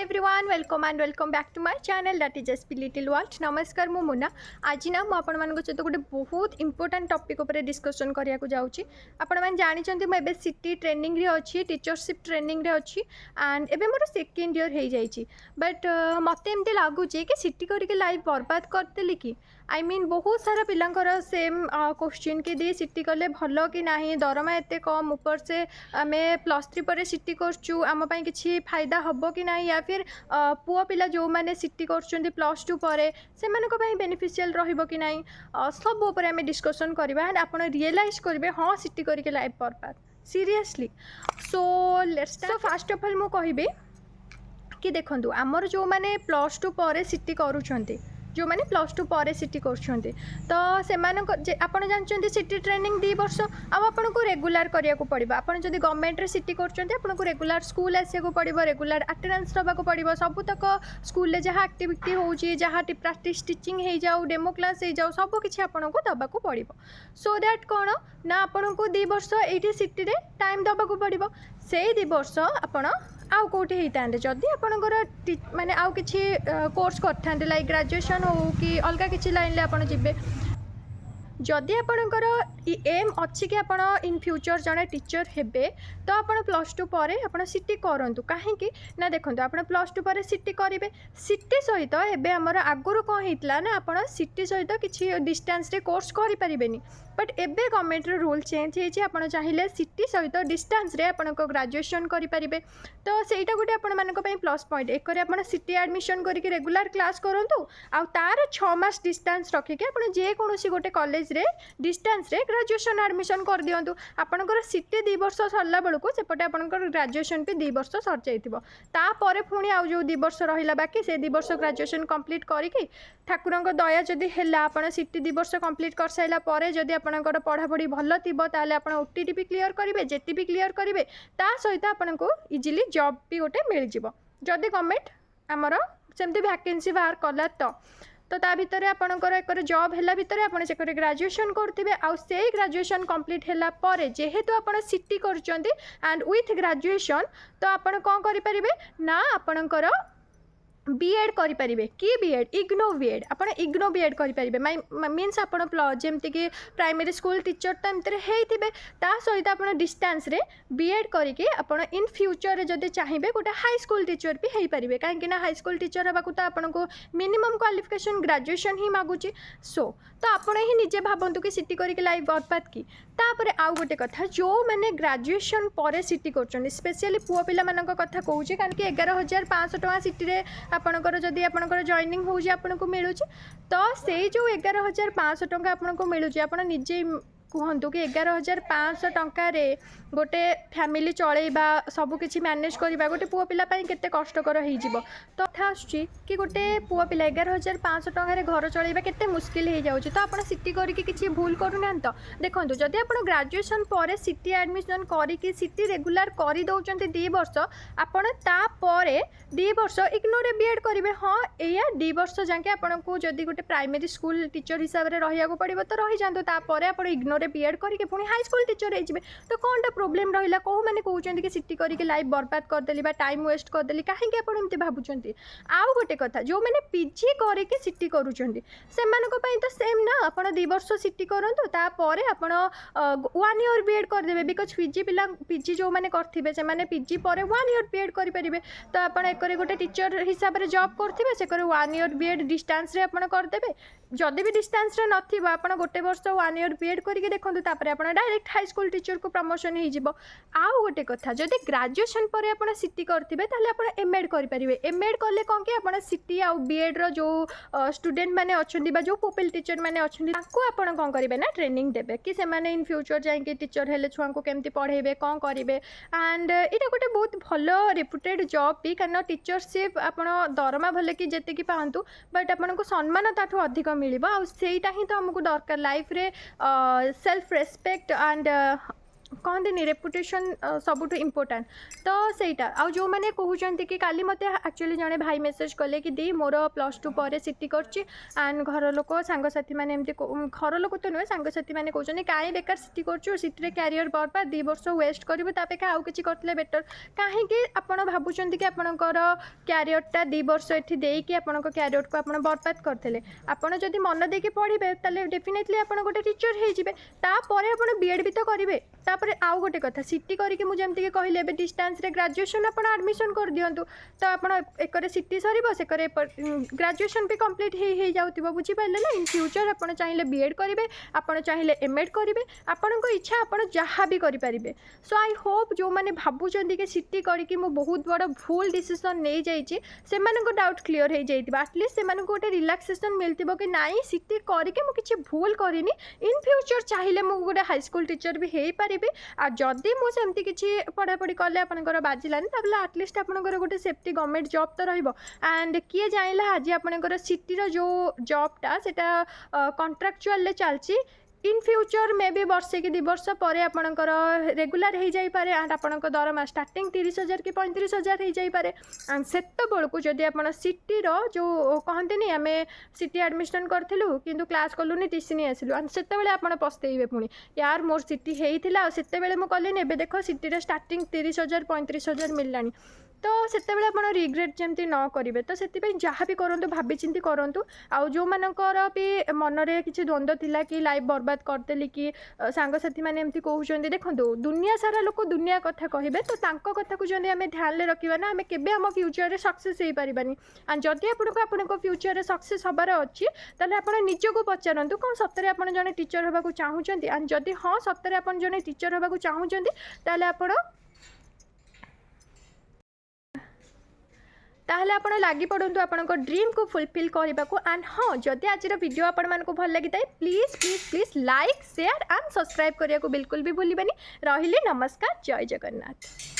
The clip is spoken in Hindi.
Hi everyone welcome and welcome back to my channel that is SP little world. नमस्कार मु मुना। आज ना मु आपण मान सहित गोटे बहुत इंपोर्टेंट टॉपिक ऊपर डिस्कशन करिया को जाउची। आपण मान जानि चंती म एबे सिटी ट्रेनिंग रे अछि, टीचरशिप ट्रेनिंग रे अछि एंड एबे मोर सेकंड ईयर हे जाइची। बट मते एमते लागु जे कि सिटी करिके लाइफ बर्बाद करतेली कि आई मीन बहुत सारा पिलांकर सेम क्वेश्चन कि दी सिटी कले भलो कि नाही, दरमा एते कम, ऊपर से आमे +3 पर सिटी करचु आम पई किछि फायदा हबो कि नाही, या फिर पुआ पिला जो माने सिटी करचुंदी +2 पर से मानको पई बेनिफिशियल रहिबो कि नाही, सब ऊपर आमे डिस्कशन करबा एंड आपण रियलाइज करबे हां सिटी करिके लाइफ बर्बाद seriously. So let's start. So first of all मु कहिबे कि देखंतु आमर जो माने +2 पर सिटी करूछंती, जो मैंने +2 पर सिटी करछंती तो से आपन जानछंती सिटी ट्रेनिंग 2 वर्ष आपन को रेगुलर करिया को पड़िबो। आपन जदी गवर्नमेंट रे सिटी करछंती आपन को रेगुलर स्कूल आसिया को पड़िबो, रेगुलर अटेंडेंस दबा को पड़िबो, सब तक स्कूल ले जहा एक्टिविटी होउची, जहा प्रैक्टिस टीचिंग हे जाऊ, डेमो क्लास हे जाऊ, सब किछि आपन को दबा को पड़िबो। सो दैट कोन ना आपन को 2 वर्ष एठी सिटी रे टाइम दबा को पड़िबो। से 2 वर्ष आपन आउ कौटे होता जदि आपंकर माने आउ किछि कोर्स करते लाइक ग्रेजुएशन हो कि अलग किछि लाइन ले आपन जिबे, जदि आपणकर एम अच्छी कि आपण इन फ्यूचर जड़े टीचर हेबे तो आपण +2 पर आपण सिटी करंतु। काहेकि ना देखंतु आपण +2 पर सिटी करेंगे, सिटी सहित एबे हमर आगुरु कौन होता ना आपण सिटी सहित किछि डिस्टेंस रे कोर्स करि परिबेनी, बट एबे गवर्नमेंट रो रूल चेंज होइछि। आपण चाहिए सिटी सहित डिस्टेंस रे आपण ग्रेजुएशन करि परिबे, तो सेटा गोटे आपण मानक पई प्लस पॉइंट। एक करे आपण सिटी एडमिशन करिके रेगुलर क्लास करंतु आ तार 6 मास डिस्टेंस रखिके आपण जे कोनोसी गोटे कॉलेज रे डिस्टेंस रे ग्रेजुएशन एडमिशन कर दियंतु। आपनकर सिटी 2 वर्ष सरला बेलको सेपटे आपनकर ग्रेजुएशन पे 2 वर्ष सर जाइथिबो, ता परे पुणी आ जो 2 वर्ष रहिला बाकी से 2 वर्ष ग्रेजुएशन कंप्लीट करिके ठाकुरंक दया जदि हेला आपण सिटी 2 वर्ष कंप्लीट कर साइला परे जदि आपनकर पढ़ापढ़ी भल थिबो ताले आपण ओटीटी भी क्लियर करिवे, जेटी भी क्लियर करिवे, ता सहित आपनको इजीली जॉब भी गोटे मिल जिवो। जदि गवर्नमेंट हमर सेमती वैकेंसी बाहर कला तो ता भितर आपणकर एक जॉब है भितर आपड़ से ग्रेजुएशन करुवे आ से ग्रेजुएशन कंप्लीट है पर जेहेतु आप सिटी कर एंड विथ ग्रेजुएशन तो आपड़ कौन करें ना आपणकर बीएड करें कि बीएड इग्नो बीएड आप इग्नो बीएड करें मीन्स आप जमती कि प्राइमरी स्कूल टीचर तो एमती होते सहित आप डिस्टेंस रे बीएड करके आप इन फ्यूचर जदि चाहिए गोटे हाई स्कूल टीचर भी हो पारे, कहीं हाई स्कूल टीचर हाँ तो आपको मिनिमम क्वालिफिकेशन ग्रेजुएशन ही मागुची। सो तो आप ही निजे भावतु कि सिटी करके लाइफ बर्बाद कि तापर आउ गोटे कथा जो मैंने ग्रेजुएशन पर सिटी कर स्पेशली पुओ पिला मानक कथा कहूँ कारण कि 11,500 टका सिटी रे आपणकर जदि आपणकर जॉइनिंग होउची आपनको मिलुची तो से जो 11,500 टका आपनको मिलुची आपण निजे कहतु कि 11,500 टंकार गोटे फैमिली चलैबा सब किछि मैनेज करबा गोटे पुओ पिला पई केते कष्टकर हो जिवो। तो कथा आछी कि गोटे पुओ पिला 11,500 टंकार घर चलैबा केते मुश्किल हो जाउची। तो आपण सिटी करिके किछि भूल करूना तो देखंतु जदि आपण ग्रेजुएशन पर सिटी एडमिशन करिके सिटी रेगुलर करि दउचंती 2 वर्ष आपण ता परे 2 वर्ष इग्नोर बीएड करिवे। हां एया 2 वर्ष जाके आपनको जदि गोटे प्राइमरी स्कूल टीचर हिसाब रे रहिया को पड़िबो तो रहि जांतो, ता परे आपण इग्नोर बीएड करके पुणी हाई स्कूल टीचर हो जाए तो कौन प्रोब्लेम रहा कौ मैंने कहते कि सिटी करके लाइफ बर्बाद करदेली टाइम वेस्ट करदेली कहीं एमती भावुंट। आउ गोटे कथा जो मैंने पीजी करके सिटी करुँच से तो सेम ना आप 2 वर्ष सिटी करूँ तापर आप 1 ईयर बीएड करदे बिकज पीजी पिला पीजी जो मैंने करेंगे से पीजी पर 1 ईयर बीएड करेंगे तो आप गोटे टीचर हिसाब से जॉब करेंगे से 1 ईयर बीएड डिस्टेंस रे आप करदे। जदि भी डिस्टेंस रे नथिबो आपण गोटे वर्ष 1 ईयर बीएड करके देखंतु तापर आपण डायरेक्ट हाई स्कूल टीचर को प्रमोशन हो जिवो। आउ गोटे कथा जदि ग्रेजुएशन पर आपण सिटी करथिबे ताले आपण एमएड करि परिबे। एमएड करले कोन कि आपण सिटी आ बीएड रो जो स्टूडेंट माने अछंती बा जो पोपिल टीचर माने अछंती ताको आपण कोन करिवे ना ट्रेनिंग देबे कि से माने इन फ्यूचर जाय कि टीचर हेले छुआ को केमती पढेबे कोन करिवे एंड इटा गोटे बहुत भलो रेपुटेड जॉब भी कारण टीचरशिप आपण दरमा भले कि जेते कि पाहंतु बट आपण को सम्मान ताठो अधिक मिलिबो आ सेटा ही तो हमको दरकार लाइफ रे सेल्फ रेस्पेक्ट एंड कहते रेपुटेशन सबुठ इम्पोर्टाट तो सहीटा आउ जो मैंने कहते कि काली मत एक्चुअली जड़े भाई मेसेज कले कि दी मोर +2 पर सिटी करची एंड घर लोक सांगसाथी मैंने एमती घर लोक तो नुहे सांगसाथी मैंने कहते कहीं बेकार सिटी कर सिटी क्यारियर बर्बाद 2 वर्ष वेस्ट करूँ तापेक्षा आउ कि करते बेटर कहीं आपड़ भावुं कि आपणकर क्यारियरटा 2 वर्ष ये देकी आपण क्यारियर को आप बर्बाद करते आपड़ जदि मन देकी पढ़े ताले डेफिनेटली आप गोटे टीचर होते आप बीएड भी तो करेंगे तापर आउ गोटे कथा सिटी करके मुझे जमती कहले डिस्टेंस रे ग्रेजुएशन आप एडमिशन कर दिंतु तो आप एक सिटी सर से ग्रेजुएशन भी कंप्लीट हो जाऊ बुझीपारे ना इन फ्यूचर आप चाहिए बीएड करेंगे आप चाहिए एमएड करेंगे आपण इच्छा आप जहाँ भी करेंगे सो आई होप जो मैंने भावुं कि सिटी करके मु बहुत बड़ भूल डिसीजन नहीं जाइए से डाउट क्लीयर हो जाए एटलिस्ट से गोटे रिलैक्सेशन मिलती कि नाई सिटी करके मुझे भूल करनी इन फ्यूचर चाहिए मुझे गोटे हाईस्कल टीचर भी हो पारि आ जदि मुझे किसी पढ़ापढ़ी कले आपंकर बाजिलानी ताले आटलिस्ट आपंकर गोटे सेफ्टी गवर्नमेंट जॉब तो रहिबो एंड किए जाइला आज आपंकर सिटीर जो जॉबटा सेटा कॉन्ट्रैक्चुअल चलची इन फ्यूचर मे बी वर्षे कि 2 वर्ष पर आपंकर रेगुलर हो जापे एंड आपण दरमा स्टार्टिंग 30,000 कि 35,000 हो जापे एंड से बेलू जदि आप सिटीर जो कहते आम सिटी एडमिशन करूँ कि क्लास कलुनी टीसी नहीं आसलु एंड से आप पस्तेबे पुणी यार मोर सिटी होता से मुझे एवं देख सिटी स्टार्टिंग 30,000 35,000 मिललानी तो से आप रिग्रेट जमती न करेंगे तो से जहाँ भी करूँ भाभी चिंती करूँ आउ जो मानकर भी मनरे किसी द्वंद्व थिला कि लाइफ बर्बाद करदेली कि सांगसाथी मैंने एमती कहते देखो दुनिया सारा लोक दुनिया कथा कहे तो कथा को जब आम ध्यान में रखा ना आम केवे आम फ्यूचर सक्सेस हो पारानी एंड जदि आपको फ्यूचर सक्सेस हबार अच्छी ताले आप निजक पचारतु कौन सतरे आप जड़े टीचर होगा चाहूँगी एंड जदि हाँ सतरे आप जड़े टीचर होगा चाहूँगी ताले आप ताहले आपण लगी पड़ू आपण ड्रीम को फुलफिल करने को एंड हाँ जदि आज वीडियो आपण मानक भल लगी please please please like share and subscribe करने को बिल्कुल भी भूलिबेनी रहिले नमस्कार जय जगन्नाथ।